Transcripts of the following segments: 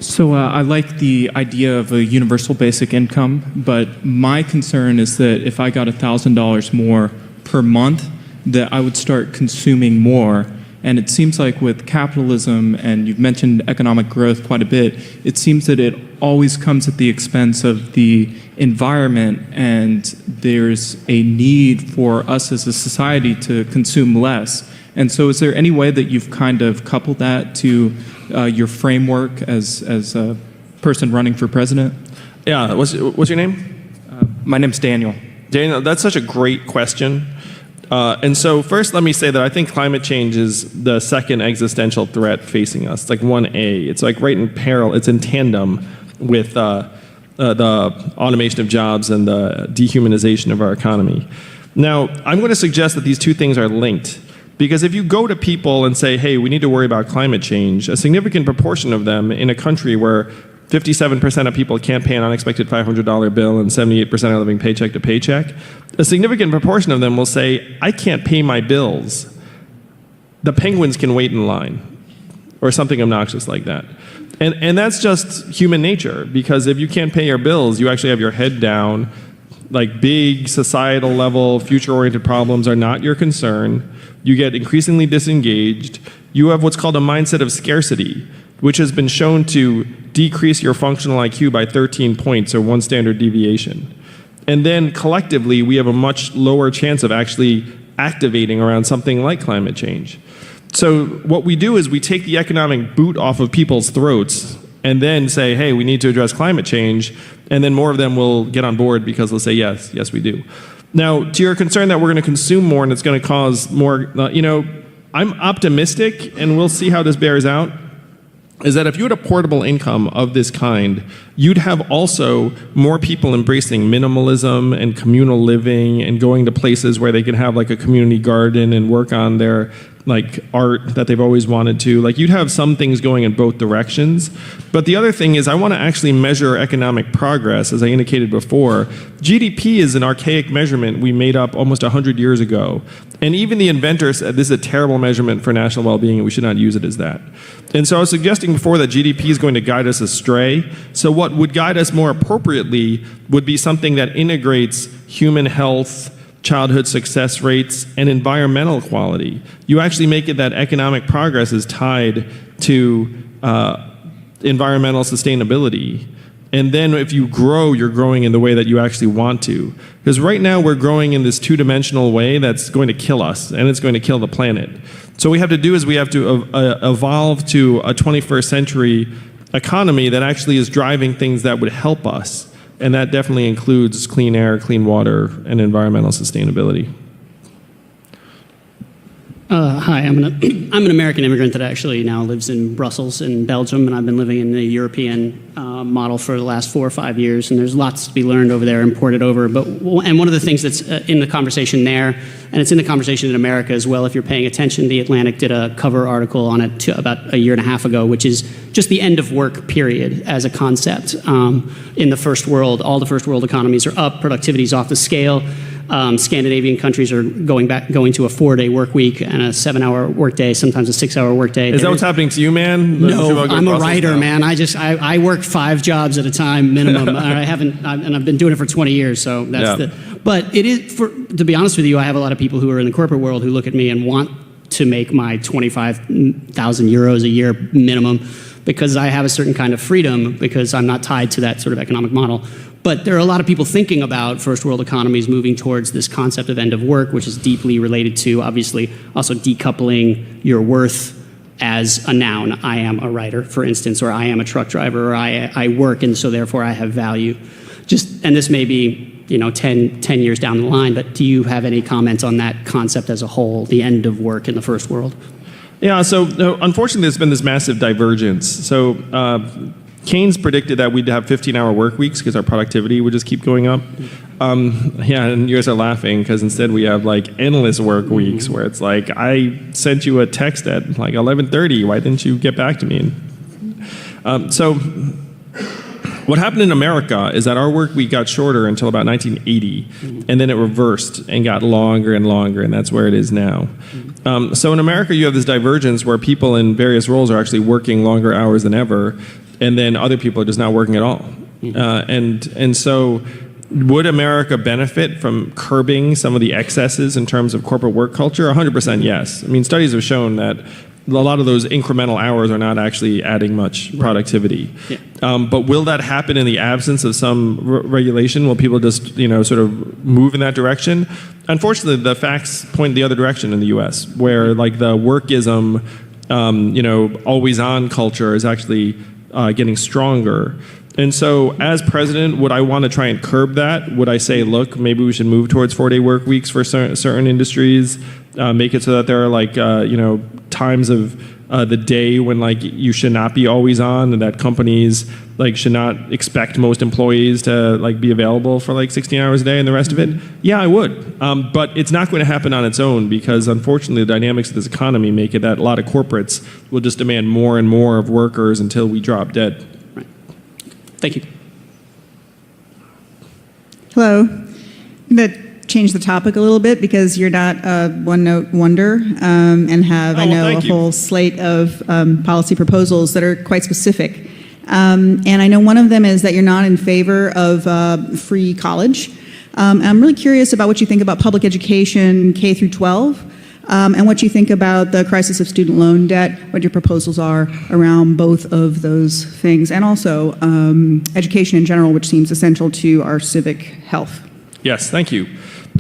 So I like the idea of a universal basic income, but my concern is that if I got $1,000 more per month, that I would start consuming more. And it seems like with capitalism, and you've mentioned economic growth quite a bit, it seems that it always comes at the expense of the environment, and there's a need for us as a society to consume less. And so is there any way that you've kind of coupled that to your framework as a person running for president? Yeah, what's your name? My name's Daniel. Daniel, that's such a great question. And so first let me say that I think climate change is the second existential threat facing us. It's like 1A. It's like right in parallel, it's in tandem with the automation of jobs and the dehumanization of our economy. Now, I'm going to suggest that these two things are linked. Because if you go to people and say, hey, we need to worry about climate change, a significant proportion of them in a country where 57% of people can't pay an unexpected $500 bill and 78% are living paycheck to paycheck, a significant proportion of them will say, I can't pay my bills. The penguins can wait in line, or something obnoxious like that. And that's just human nature, because if you can't pay your bills, you actually have your head down, like big societal level, future-oriented problems are not your concern. You get increasingly disengaged. You have what's called a mindset of scarcity, which has been shown to decrease your functional IQ by 13 points, or 1 standard deviation. And then collectively, we have a much lower chance of actually activating around something like climate change. So what we do is we take the economic boot off of people's throats and then say, hey, we need to address climate change, and then more of them will get on board because they'll say, yes, yes, we do. Now, to your concern that we're going to consume more and it's going to cause more, I'm optimistic, and we'll see how this bears out, is that if you had a portable income of this kind, you'd have also more people embracing minimalism and communal living and going to places where they can have like a community garden and work on their like art that they've always wanted to. Like, you'd have some things going in both directions. But the other thing is, I want to actually measure economic progress, as I indicated before. GDP is an archaic measurement we made up almost 100 years ago. And even the inventors said this is a terrible measurement for national well-being and we should not use it as that. And so I was suggesting before that GDP is going to guide us astray. So what would guide us more appropriately would be something that integrates human health, childhood success rates, and environmental quality. You actually make it that economic progress is tied to environmental sustainability. And then if you grow, you're growing in the way that you actually want to. Because right now we're growing in this two-dimensional way that's going to kill us, and it's going to kill the planet. So what we have to do is we have to evolve to a 21st century economy that actually is driving things that would help us. And that definitely includes clean air, clean water, and environmental sustainability. Hi, I'm an American immigrant that actually now lives in Brussels in Belgium, and I've been living in the European model for the last 4 or 5 years, and there's lots to be learned over there and ported over. And one of the things that's in the conversation there, and it's in the conversation in America as well, if you're paying attention, The Atlantic did a cover article on it about 1.5 years ago, which is just the end of work period as a concept. In the first world, all the first world economies are up, productivity's off the scale. Scandinavian countries are going to a 4-day work week and a 7-hour workday, sometimes a 6-hour workday. Is that what's happening to you, man? No, I'm a writer, man. I work 5 jobs at a time minimum. And I've been doing it for 20 years, so that's But it is, to be honest with you, I have a lot of people who are in the corporate world who look at me and want to make my 25,000 euros a year minimum because I have a certain kind of freedom because I'm not tied to that sort of economic model. But there are a lot of people thinking about first world economies moving towards this concept of end of work, which is deeply related to, obviously, also decoupling your worth as a noun. I am a writer, for instance, or I am a truck driver, or I work, and so therefore I have value. And this may be 10 years down the line, but do you have any comments on that concept as a whole, the end of work in the first world? Yeah, so unfortunately there's been this massive divergence. So Keynes predicted that we'd have 15-hour work weeks because our productivity would just keep going up. And you guys are laughing because instead we have like endless work weeks where it's like, I sent you a text at like 11:30, why didn't you get back to me? So what happened in America is that our work week got shorter until about 1980, and then it reversed and got longer and longer, and that's where it is now. So in America you have this divergence where people in various roles are actually working longer hours than ever. and then other people are just not working at all. And so would America benefit from curbing some of the excesses in terms of corporate work culture? 100% yes. I mean, studies have shown that a lot of those incremental hours are not actually adding much productivity. Yeah. But will that happen in the absence of some regulation? Will people just, sort of move in that direction? Unfortunately, the facts point the other direction in the U.S., where like the workism, always on culture is actually getting stronger. And so as president, would I want to try and curb that? Would I say, look, maybe we should move towards 4-day work weeks for certain industries, make it so that there are times of the day when like you should not be always on, and that companies like should not expect most employees to like be available for like 16 hours a day and the rest of it? Yeah, I would. But it's not going to happen on its own, because unfortunately the dynamics of this economy make it that a lot of corporates will just demand more and more of workers until we drop dead. Thank you. Hello. I'm going to change the topic a little bit, because you're not a one-note wonder, and have, I know, a whole slate of policy proposals that are quite specific. And I know one of them is that you're not in favor of free college. I'm really curious about what you think about public education K through 12. And what you think about the crisis of student loan debt, what your proposals are around both of those things, and also education in general, which seems essential to our civic health. Yes, thank you.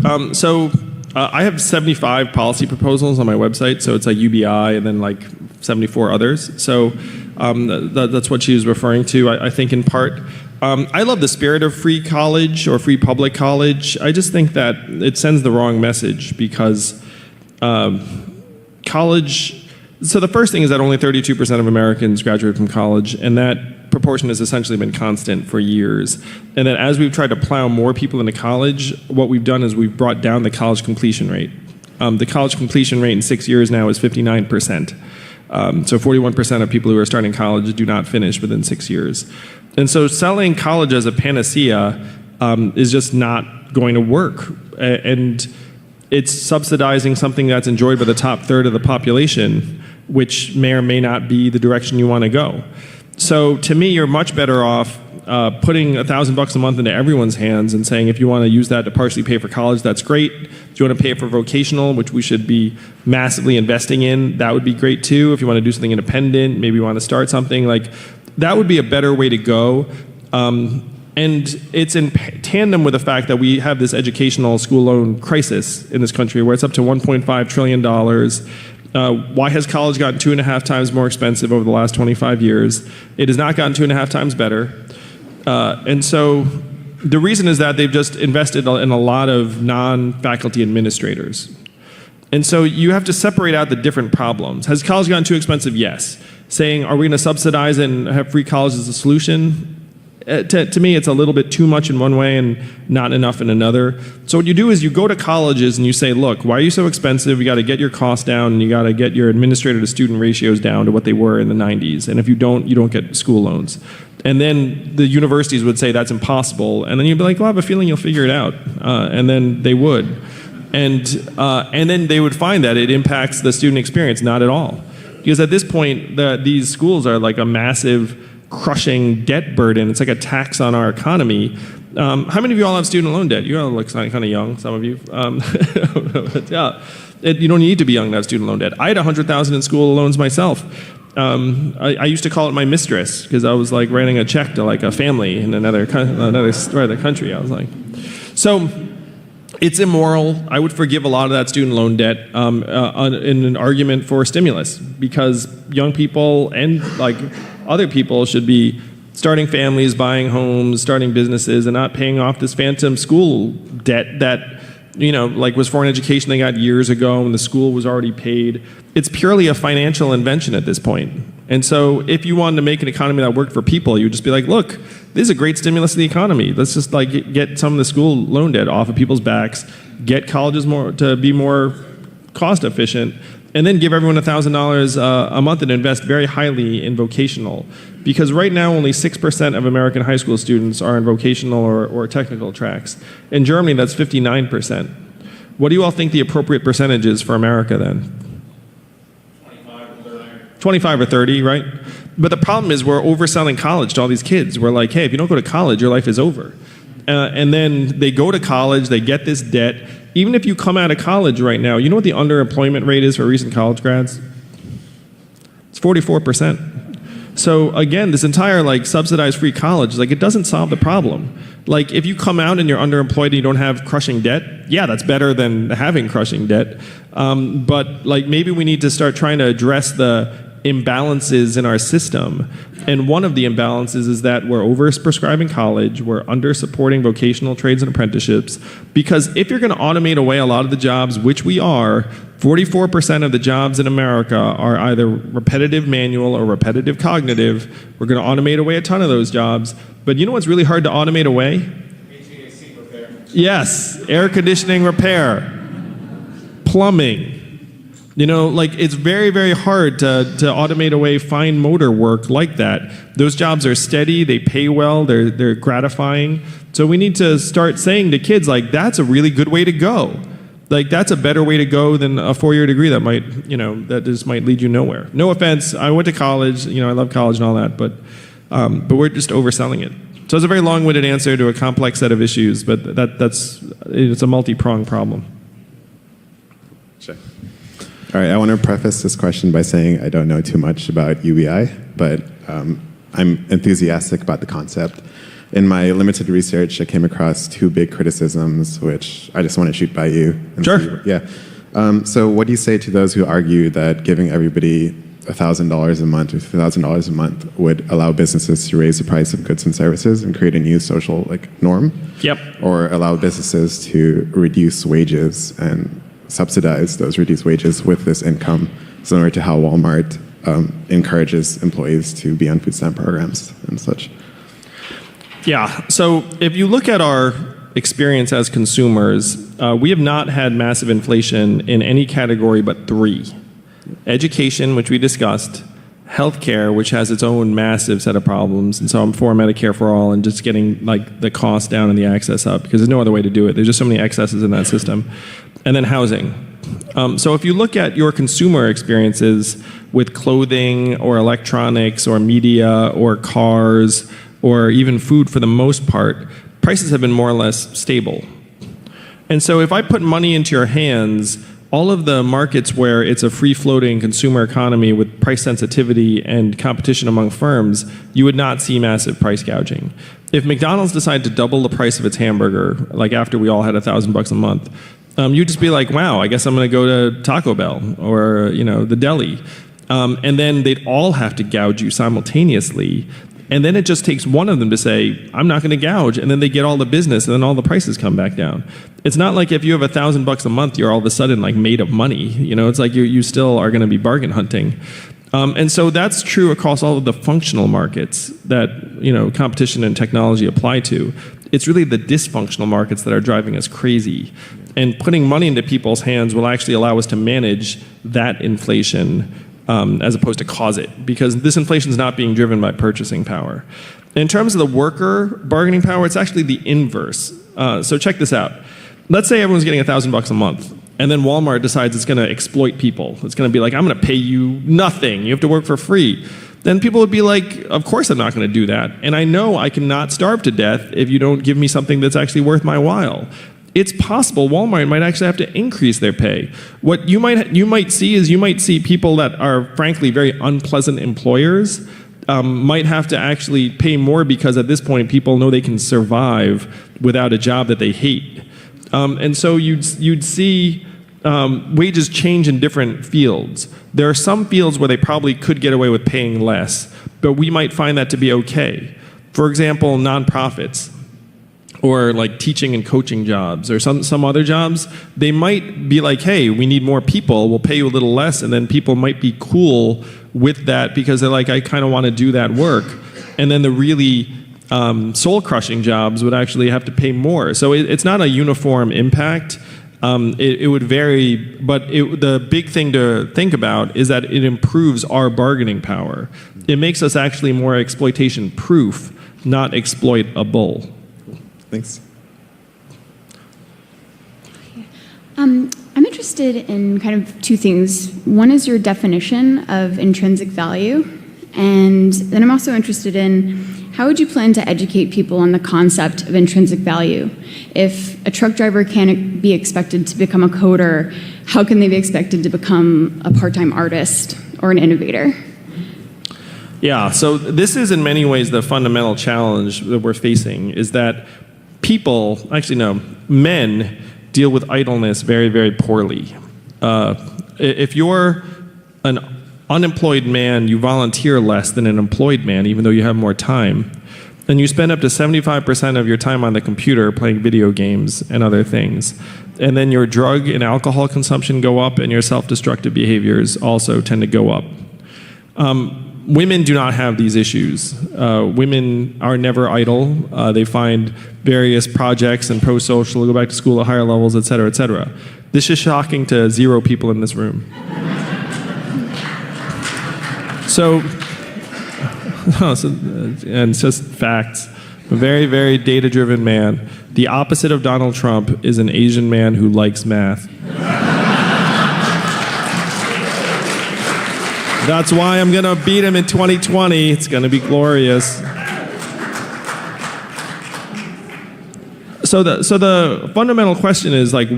I have 75 policy proposals on my website, so it's like UBI and then like 74 others. So that's what she was referring to, I think, in part. I love the spirit of free college or free public college. I just think that it sends the wrong message, because college, so the first thing is that only 32% of Americans graduate from college, and that proportion has essentially been constant for years. And that as we've tried to plow more people into college, what we've done is we've brought down the college completion rate. The college completion rate in 6 years now is 59%. So 41% of people who are starting college do not finish within 6 years. And so selling college as a panacea is just not going to work. And it's subsidizing something that's enjoyed by the top third of the population, which may or may not be the direction you want to go. So to me, you're much better off putting $1,000 a month into everyone's hands and saying, if you want to use that to partially pay for college, that's great. If you want to pay for vocational, which we should be massively investing in, that would be great too. If you want to do something independent, maybe you want to start something, like that would be a better way to go. And it's in tandem with the fact that we have this educational school loan crisis in this country, where it's up to $1.5 trillion. Why has college gotten 2.5 times more expensive over the last 25 years? It has not gotten 2.5 times better. And so the reason is that they've just invested in a lot of non-faculty administrators. And so you have to separate out the different problems. Has college gotten too expensive? Yes. Saying, are we going to subsidize and have free college as a solution? To me, it's a little bit too much in one way and not enough in another. So what you do is you go to colleges and you say, look, why are you so expensive? You got to get your costs down, and you got to get your administrator to student ratios down to what they were in the 90s. And if you don't get school loans. And then the universities would say that's impossible. And then you'd be like, well, I have a feeling you'll figure it out. And then they would. And then they would find that it impacts the student experience. Not at all. Because at this point, these schools are like a massive crushing debt burden. It's like a tax on our economy. How many of you all have student loan debt? You all look kind of young, some of you. Yeah, you don't need to be young to have student loan debt. I had $100,000 in school loans myself. I used to call it my mistress, because I was like writing a check to like a family in another part of the country. I was like, so it's immoral. I would forgive a lot of that student loan debt in an argument for stimulus, because young people and like other people should be starting families, buying homes, starting businesses, and not paying off this phantom school debt that, like was for an education they got years ago and the school was already paid. It's purely a financial invention at this point. And so if you wanted to make an economy that worked for people, you would just be like, look, this is a great stimulus to the economy. Let's just like get some of the school loan debt off of people's backs, get colleges to be more cost efficient, and then give everyone $1,000 a month and invest very highly in vocational. Because right now only 6% of American high school students are in vocational or technical tracks. In Germany, that's 59%. What do you all think the appropriate percentage is for America then? 25 or 30, right? But the problem is we're overselling college to all these kids. We're like, hey, if you don't go to college, your life is over. And then they go to college, they get this debt. Even if you come out of college right now, you know what the underemployment rate is for recent college grads? It's 44%. So again, this entire like subsidized free college, like it doesn't solve the problem. Like if you come out and you're underemployed and you don't have crushing debt, yeah, that's better than having crushing debt. But like maybe we need to start trying to address the imbalances in our system. And one of the imbalances is that we're over-prescribing college, we're under-supporting vocational trades and apprenticeships, because if you're going to automate away a lot of the jobs, which we are, 44% of the jobs in America are either repetitive manual or repetitive cognitive. We're going to automate away a ton of those jobs. But you know what's really hard to automate away? HVAC repair. Yes, air conditioning repair, plumbing. You know, like it's very, very hard to automate away fine motor work like that. Those jobs are steady, they pay well, they're gratifying. So we need to start saying to kids, like, that's a really good way to go. Like, that's a better way to go than a 4-year degree that might, you know, that just might lead you nowhere. No offense, I went to college, you know, I love college and all that, but we're just overselling it. So it's a very long-winded answer to a complex set of issues, but it's a multi-pronged problem. Sure. All right, I want to preface this question by saying I don't know too much about UBI, but I'm enthusiastic about the concept. In my limited research, I came across 2 big criticisms, which I just want to shoot by you. Sure. Yeah. So what do you say to those who argue that giving everybody $1,000 a month or $2,000 a month would allow businesses to raise the price of goods and services and create a new social norm? Yep. Or allow businesses to reduce wages and subsidize those reduced wages with this income, similar to how Walmart encourages employees to be on food stamp programs and such? Yeah, so if you look at our experience as consumers, we have not had massive inflation in any category but 3. Education, which we discussed, healthcare, which has its own massive set of problems, and so I'm for Medicare for all and just getting like the cost down and the access up, because there's no other way to do it. There's just so many excesses in that system. And then housing. So if you look at your consumer experiences with clothing or electronics or media or cars or even food, for the most part, prices have been more or less stable. And so if I put money into your hands, all of the markets where it's a free-floating consumer economy with price sensitivity and competition among firms, you would not see massive price gouging. If McDonald's decided to double the price of its hamburger, like after we all had $1,000 a month, you'd just be like, wow, I guess I'm going to go to Taco Bell or the deli. And then they'd all have to gouge you simultaneously. And then it just takes one of them to say, I'm not going to gouge, and then they get all the business, and then all the prices come back down. It's not like if you have $1,000 a month, you're all of a sudden like made of money. It's like you still are going to be bargain hunting. And so that's true across all of the functional markets that competition and technology apply to. It's really the dysfunctional markets that are driving us crazy. And putting money into people's hands will actually allow us to manage that inflation as opposed to cause it, because this inflation is not being driven by purchasing power. In terms of the worker bargaining power, it's actually the inverse. So check this out. Let's say everyone's getting $1,000 a month, and then Walmart decides it's going to exploit people. It's going to be like, I'm going to pay you nothing. You have to work for free. Then people would be like, of course I'm not going to do that. And I know I cannot starve to death if you don't give me something that's actually worth my while. It's possible Walmart might actually have to increase their pay. What you might see people that are frankly very unpleasant employers might have to actually pay more, because at this point people know they can survive without a job that they hate. And so you'd see wages change in different fields. There are some fields where they probably could get away with paying less, but we might find that to be okay. For example, nonprofits, or like teaching and coaching jobs, or some other jobs, they might be like, hey, we need more people, we'll pay you a little less, and then people might be cool with that because they're like, I kind of want to do that work. And then the really soul-crushing jobs would actually have to pay more. So it's not a uniform impact. It would vary, but the big thing to think about is that it improves our bargaining power. It makes us actually more exploitation-proof, not exploitable. Thanks. I'm interested in kind of 2 things. One is your definition of intrinsic value, And then I'm also interested in how would you plan to educate people on the concept of intrinsic value? If a truck driver can't be expected to become a coder, how can they be expected to become a part-time artist or an innovator? Yeah, so this is in many ways the fundamental challenge that we're facing, is that people, actually no, men deal with idleness very, very poorly. If you're an unemployed man, you volunteer less than an employed man, even though you have more time. And you spend up to 75% of your time on the computer playing video games and other things. And then your drug and alcohol consumption go up, and your self-destructive behaviors also tend to go up. Women do not have these issues. Women are never idle. They find various projects and pro-social, go back to school at higher levels, et cetera, et cetera. This is shocking to 0 people in this room. And it's just facts. A very, very data-driven man. The opposite of Donald Trump is an Asian man who likes math. That's why I'm going to beat him in 2020. It's going to be glorious. So the fundamental question is like,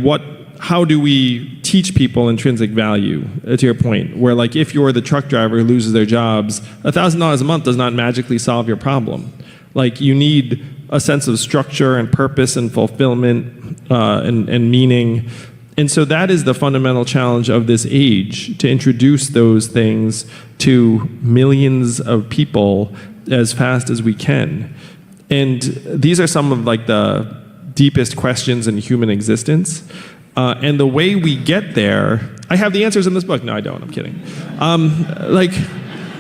how do we teach people intrinsic value, to your point, where like if you're the truck driver who loses their jobs, $1,000 a month does not magically solve your problem. Like you need a sense of structure and purpose and fulfillment and meaning. And so that is the fundamental challenge of this age, to introduce those things to millions of people as fast as we can. And these are some of like the deepest questions in human existence. And the way we get there, I have the answers in this book. No, I don't. I'm kidding. Like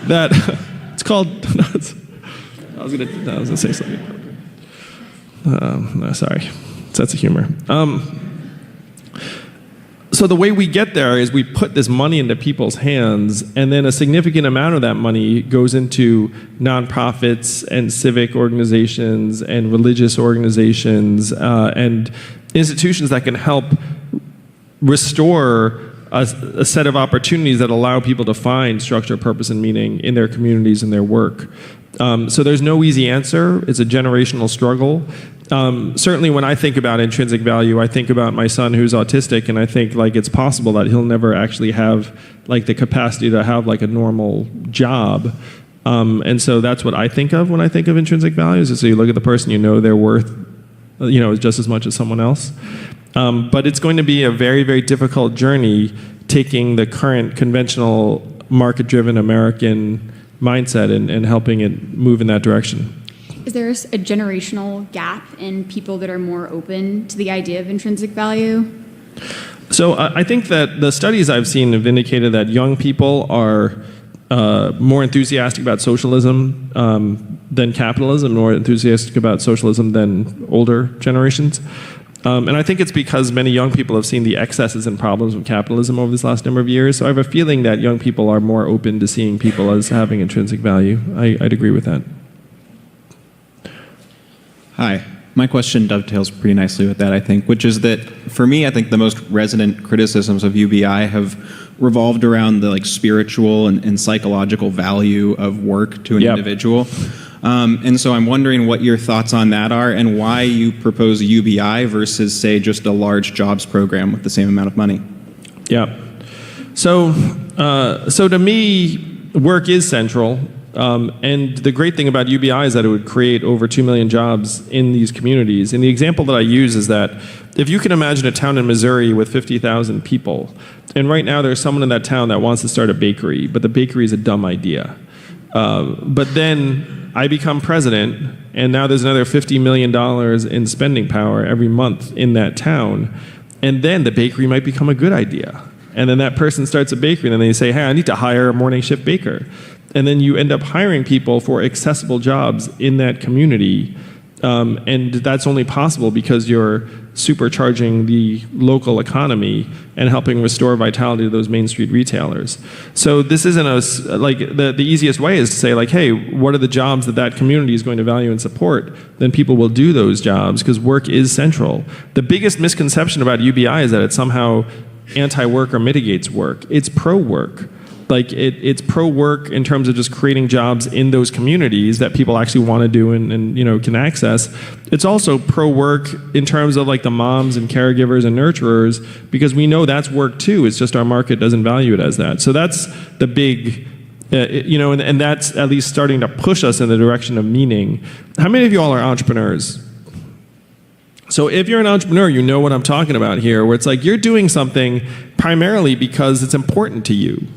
that. It's called. I was gonna say something. No, sorry. Sense of humor. So the way we get there is we put this money into people's hands, and then a significant amount of that money goes into nonprofits and civic organizations and religious organizations and institutions that can help restore a set of opportunities that allow people to find structure, purpose, and meaning in their communities and their work. So there's no easy answer. It's a generational struggle. Certainly when I think about intrinsic value, I think about my son who's autistic, and I think like it's possible that he'll never actually have like the capacity to have like a normal job. And so that's what I think of when I think of intrinsic values, is so you look at the person, you know their worth, just as much as someone else. But it's going to be a very, very difficult journey taking the current conventional market-driven American mindset and helping it move in that direction. Is there a generational gap in people that are more open to the idea of intrinsic value? So I think that the studies I've seen have indicated that young people are more enthusiastic about socialism than capitalism, more enthusiastic about socialism than older generations. And I think it's because many young people have seen the excesses and problems of capitalism over this last number of years. So I have a feeling that young people are more open to seeing people as having intrinsic value. I'd agree with that. Hi. My question dovetails pretty nicely with that, I think, which is that for me, I think the most resonant criticisms of UBI have revolved around the like spiritual and psychological value of work to an individual. And so I'm wondering what your thoughts on that are and why you propose a UBI versus, say, just a large jobs program with the same amount of money. Yeah. So to me, work is central. And the great thing about UBI is that it would create over 2 million jobs in these communities. And the example that I use is that if you can imagine a town in Missouri with 50,000 people, and right now there's someone in that town that wants to start a bakery, but the bakery is a dumb idea. But then I become president, and now there's another $50 million in spending power every month in that town, and then the bakery might become a good idea. And then that person starts a bakery, and then they say, hey, I need to hire a morning shift baker. And then you end up hiring people for accessible jobs in that community. And that's only possible because you're supercharging the local economy and helping restore vitality to those Main Street retailers. So this isn't the easiest way is to say like, hey, what are the jobs that community is going to value and support? Then people will do those jobs because work is central. The biggest misconception about UBI is that it somehow anti-work or mitigates work. It's pro-work. Like it's pro work in terms of just creating jobs in those communities that people actually want to do and can access. It's also pro work in terms of like the moms and caregivers and nurturers, because we know that's work too. It's just our market doesn't value it as that. So that's the big, and that's at least starting to push us in the direction of meaning. How many of you all are entrepreneurs? So if you're an entrepreneur, you know what I'm talking about here, where it's like you're doing something primarily because it's important to you.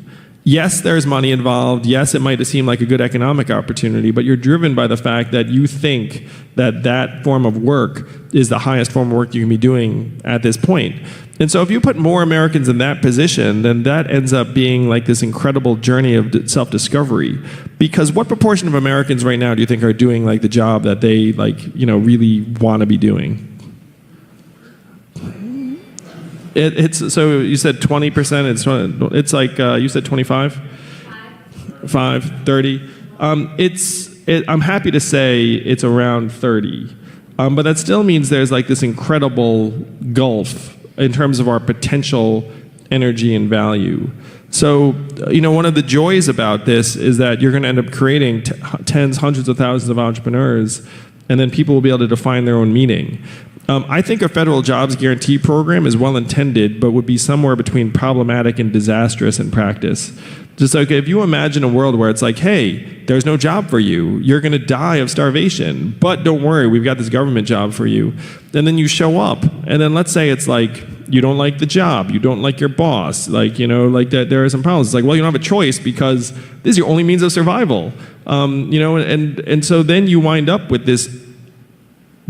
Yes, there's money involved. Yes, it might seem like a good economic opportunity, but you're driven by the fact that you think that that form of work is the highest form of work you can be doing at this point. And so if you put more Americans in that position, then that ends up being like this incredible journey of self-discovery. Because what proportion of Americans right now do you think are doing like the job that they really want to be doing? It's so you said 20%. It's like you said 25, 30. I'm happy to say it's around 30, but that still means there's like this incredible gulf in terms of our potential energy and value. So one of the joys about this is that you're going to end up creating tens, hundreds of thousands of entrepreneurs, and then people will be able to define their own meaning. I think a federal jobs guarantee program is well intended, but would be somewhere between problematic and disastrous in practice. Just like if you imagine a world where it's like, hey, there's no job for you, you're going to die of starvation, but don't worry, we've got this government job for you. And then you show up, and then let's say it's like you don't like the job, you don't like your boss, like that there are some problems. It's like, well, you don't have a choice because this is your only means of survival. And so then you wind up with this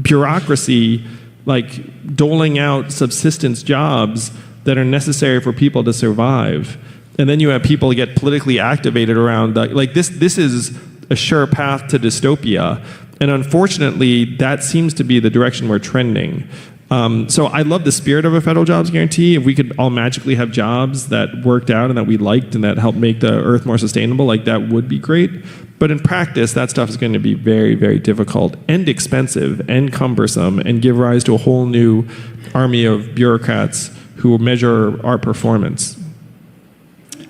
bureaucracy like doling out subsistence jobs that are necessary for people to survive. And then you have people get politically activated around like this is a sure path to dystopia. And unfortunately, that seems to be the direction we're trending. So I love the spirit of a federal jobs guarantee. If we could all magically have jobs that worked out and that we liked and that helped make the earth more sustainable, like that would be great. But in practice, that stuff is going to be very, very difficult and expensive and cumbersome and give rise to a whole new army of bureaucrats who will measure our performance.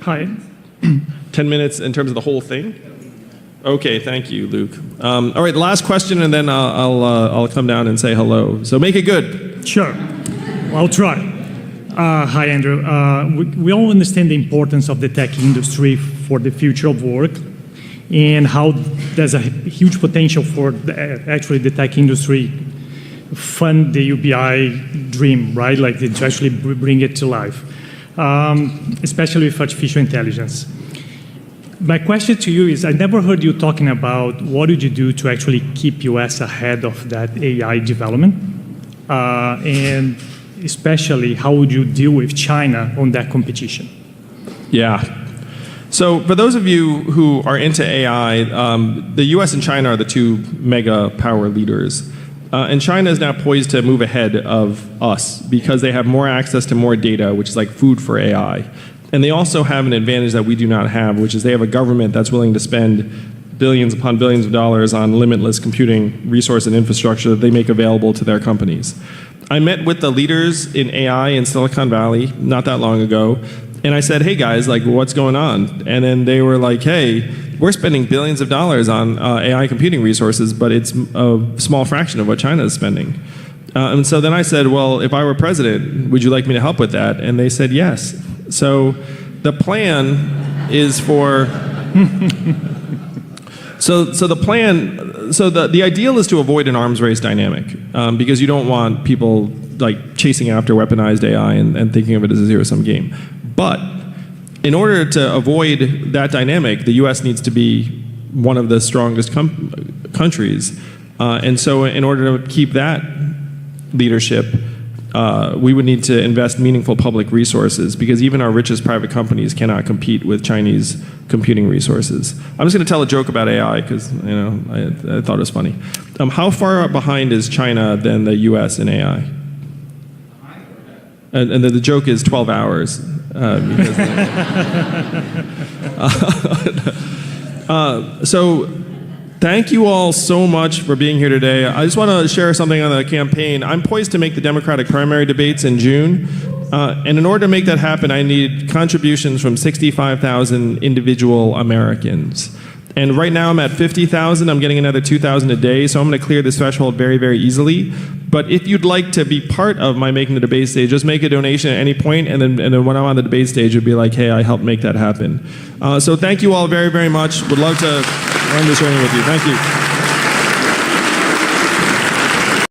Hi. 10 minutes in terms of the whole thing? Okay, thank you, Luke. All right, the last question, and then I'll come down and say hello. So make it good. Sure. I'll try. Hi, Andrew. We all understand the importance of the tech industry for the future of work and how there's a huge potential for actually the tech industry fund the UBI dream, right? Like to actually bring it to life, especially with artificial intelligence. My question to you is, I never heard you talking about what did you do to actually keep US ahead of that AI development? And especially, how would you deal with China on that competition? Yeah. So for those of you who are into AI, the US and China are the two mega power leaders. And China is now poised to move ahead of us because they have more access to more data, which is like food for AI. And they also have an advantage that we do not have, which is they have a government that's willing to spend billions upon billions of dollars on limitless computing resource and infrastructure that they make available to their companies. I met with the leaders in AI in Silicon Valley not that long ago, and I said, hey guys, like what's going on? And then they were like, hey, we're spending billions of dollars on AI computing resources, but it's a small fraction of what China is spending. And so then I said, well, if I were president, would you like me to help with that? And they said yes. So the plan is for the ideal is to avoid an arms race dynamic because you don't want people like chasing after weaponized AI and thinking of it as a zero-sum game. But in order to avoid that dynamic, the U.S. needs to be one of the strongest countries. And so in order to keep that leadership, we would need to invest meaningful public resources because even our richest private companies cannot compete with Chinese computing resources. I'm just going to tell a joke about AI because I thought it was funny. How far behind is China than the U.S. in AI? And the joke is 12 hours. So thank you all so much for being here today. I just want to share something on the campaign. I'm poised to make the Democratic primary debates in June, And in order to make that happen, I need contributions from 65,000 individual Americans. And right now I'm at 50,000. I'm getting another 2,000 a day, so I'm going to clear this threshold very, very easily. But if you'd like to be part of my Making the Debate stage, just make a donation at any point, and then when I'm on the debate stage, you'd be like, hey, I helped make that happen. So thank you all very, very much. Would love to run this journey with you. Thank you.